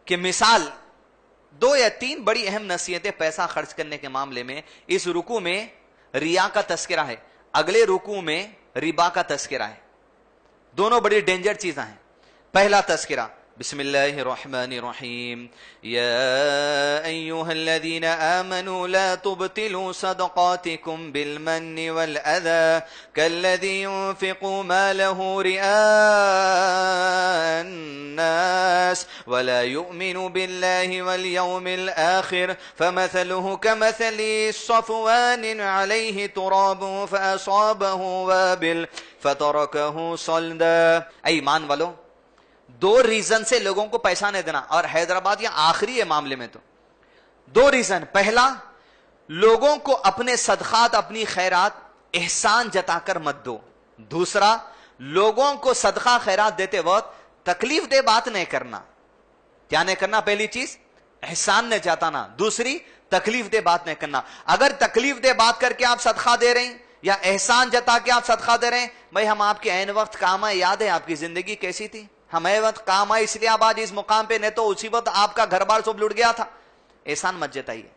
کہ مثال 2 یا 3 بڑی اہم نصیحتیں پیسہ خرچ کرنے کے معاملے میں. اس رکوع میں ریا کا تذکرہ ہے, اگلے رکوع میں ربا کا تذکرہ ہے. دونوں بڑی ڈینجر چیزیں ہیں. پہلا تذکرہ بسم اللہ الرحمن الرحیم یا ایھا الذین آمنوا لا تبطلوا صدقاتکم بالمن والأذى كالذی ينفق ماله رئاء الناس ولا يؤمن بالله واليوم الآخر فمثله كمثل صفوان عليه تراب فأصابه وابل فتركه صلدا. اے ایمان والو, 2 ریزن سے لوگوں کو پیسہ نہیں دینا, اور حیدرآباد یہ آخری ہے معاملے میں. تو 2 ریزن. پہلا, لوگوں کو اپنے صدقات اپنی خیرات احسان جتا کر مت دو. دوسرا, لوگوں کو صدقہ خیرات دیتے وقت تکلیف دہ بات نہیں کرنا. کیا نہیں کرنا؟ پہلی چیز احسان نہیں جتانا, دوسری تکلیف دہ بات نہیں کرنا. اگر تکلیف دہ بات کر کے آپ صدقہ دے رہے ہیں یا احسان جتا کے آپ صدقہ دے رہے ہیں, بھائی ہم آپ کے عین وقت کام آئے, یاد ہے آپ کی زندگی کیسی تھی, ہمیں وقت کام آئے اس لیے آپ آج اس مقام پہ, نہیں تو اسی وقت آپ کا گھر بار سب لٹ گیا تھا. احسان مت جتائیے.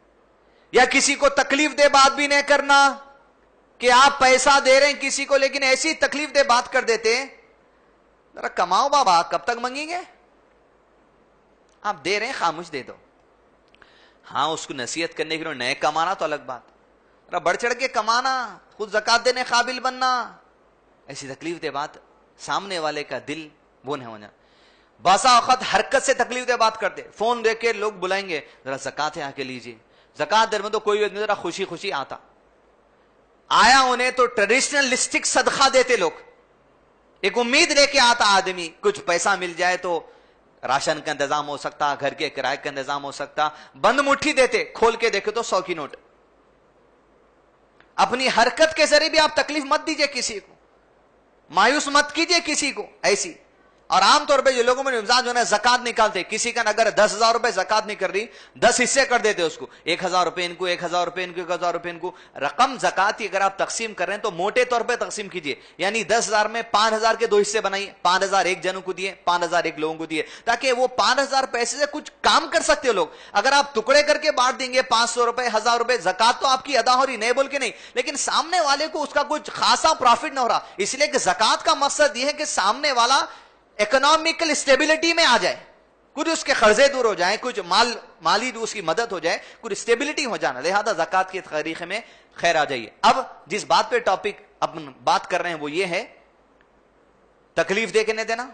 یا کسی کو تکلیف دہ بات بھی نہیں کرنا کہ آپ پیسہ دے رہے ہیں کسی کو لیکن ایسی تکلیف دہ بات کر دیتے, ذرا کماؤ بابا, کب تک منگیں گے, آپ دے رہے ہیں خاموش دے دو. ہاں اس کو نصیحت کرنے کے لیے نئے کمانا تو الگ بات, ذرا بڑھ چڑھ کے کمانا, خود زکات دینے قابل بننا. ایسی تکلیف دہ بات سامنے والے کا دل وہ نہیں ہونا. باسا اوقات حرکت سے تکلیف دہ بات کرتے, فون دے کے لوگ بلائیں گے ذرا زکات ہے آ کے لیجیے, زکات در میں تو کوئی ذرا خوشی خوشی آتا, آیا انہیں تو ٹریڈیشنلسٹک صدقہ دیتے لوگ, ایک امید لے کے آتا آدمی کچھ پیسہ مل جائے تو راشن کا انتظام ہو سکتا, گھر کے کرائے کا انتظام ہو سکتا. بند مٹھی دیتے, کھول کے دیکھے تو 100 کی نوٹ. اپنی حرکت کے ذریعے بھی آپ تکلیف مت دیجئے کسی کو, مایوس مت کیجئے کسی کو ایسی. اور عام طور پہ جو لوگوں میں مزاج جو ہے زکات نکالتے, کسی کا اگر 10,000 روپے زکات نہیں کر رہی 10 حصے کر دیتے اس کو, 1,000 روپے ان کو, 1,000 روپے ان کو, 1,000 روپے ان کو. رقم زکات کی اگر آپ تقسیم کر رہے ہیں تو موٹے طور پہ تقسیم کیجئے, یعنی 10,000 میں 5,000 کے 2 حصے بنائیے, 5,000 ایک جنوں کو دیے, 5,000 ایک لوگوں کو دیے, تاکہ وہ 5,000 پیسے سے کچھ کام کر سکتے ہو لوگ. اگر آپ ٹکڑے کر کے بانٹ دیں گے 500 روپے 1,000 روپے, زکات تو آپ کی ادا ہو رہی, نہیں بول کے نہیں, لیکن سامنے والے کو اس کا کچھ خاصا پروفٹ نہ ہو رہا. اس لیے کہ زکات کا مقصد یہ ہے کہ سامنے والا اکنامیکل اسٹیبلٹی میں آ جائے, کچھ اس کے قرضے دور ہو جائیں, کچھ مالی اس کی مدد ہو جائے, کچھ اسٹیبلٹی ہو جانا. لہذا زکات کے طریقے میں خیر آ جائیے. اب جس بات پہ ٹاپک اب بات کر رہے ہیں وہ یہ ہے تکلیف دے کے نہیں دینا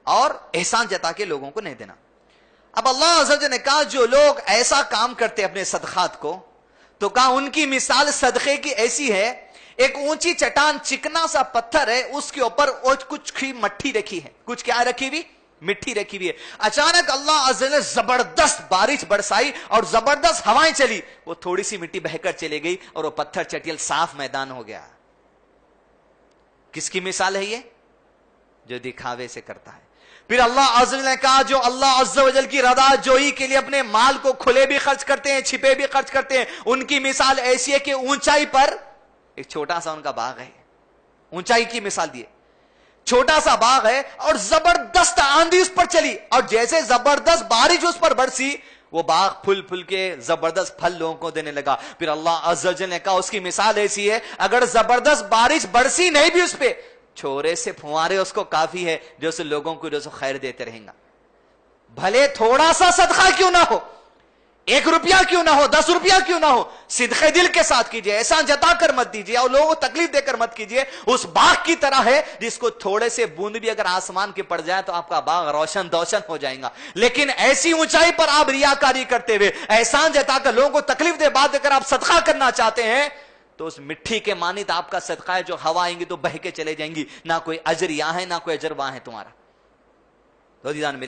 اور احسان جتا کے لوگوں کو نہیں دینا. اب اللہ عز و جل نے کہا جو لوگ ایسا کام کرتے اپنے صدقات کو, تو کہا ان کی مثال صدقے کی ایسی ہے, ایک اونچی چٹان چکنا سا پتھر ہے, اس کے اوپر کچھ مٹی رکھی ہے, کچھ کیا رکھی ہوئی, مٹی رکھی ہوئی ہے. اچانک اللہ عز و جل نے زبردست بارش برسائی اور زبردست ہوائیں چلی, وہ تھوڑی سی مٹی بہ کر چلے گئی اور وہ پتھر چٹیل صاف میدان ہو گیا. کس کی مثال ہے یہ؟ جو دکھاوے سے کرتا ہے. پھر اللہ عز و جل نے کہا جو اللہ عز و جل کی رضا جوئی کے لیے اپنے مال کو کھلے بھی خرچ کرتے ہیں, چھپے بھی خرچ کرتے ہیں, ان کی مثال ایسی ہے کہ اونچائی پر ایک چھوٹا سا ان کا باغ ہے, اونچائی کی مثال دی, چھوٹا سا باغ ہے اور زبردست آندھی اس پر چلی, اور جیسے زبردست بارش اس پر برسی وہ باغ پھل پھل کے زبردست پھل لوگوں کو دینے لگا. پھر اللہ عز و جل نے کہا اس کی مثال ایسی ہے, اگر زبردست بارش برسی نہیں بھی اس پہ, چھوڑے سے پھوارے اس کو کافی ہے جو اس لوگوں کو جو خیر دیتے رہیں گا. بھلے تھوڑا سا صدقہ کیوں نہ ہو, 1 روپیہ کیوں نہ ہو, 10 روپیہ کیوں نہ ہو, صدقے دل کے ساتھ کیجئے, احسان جتا کر مت دیجئے اور لوگوں کو تکلیف دے کر مت کیجئے. اس باغ کی طرح ہے جس کو تھوڑے سے بوند بھی اگر آسمان کے پڑ جائے تو آپ کا باغ روشن دوشن ہو جائے گا. لیکن ایسی اونچائی پر آپ ریاکاری کرتے ہوئے احسان جتا کر لوگوں کو تکلیف دے بات دے کر آپ صدقہ کرنا چاہتے ہیں, تو اس مٹی کے مانند آپ کا صدقہ ہے جو ہوا آئیں گی تو بہ کے چلے جائیں گی, نہ کوئی اجر یہاں ہے نہ کوئی اجر وہاں ہے تمہارا.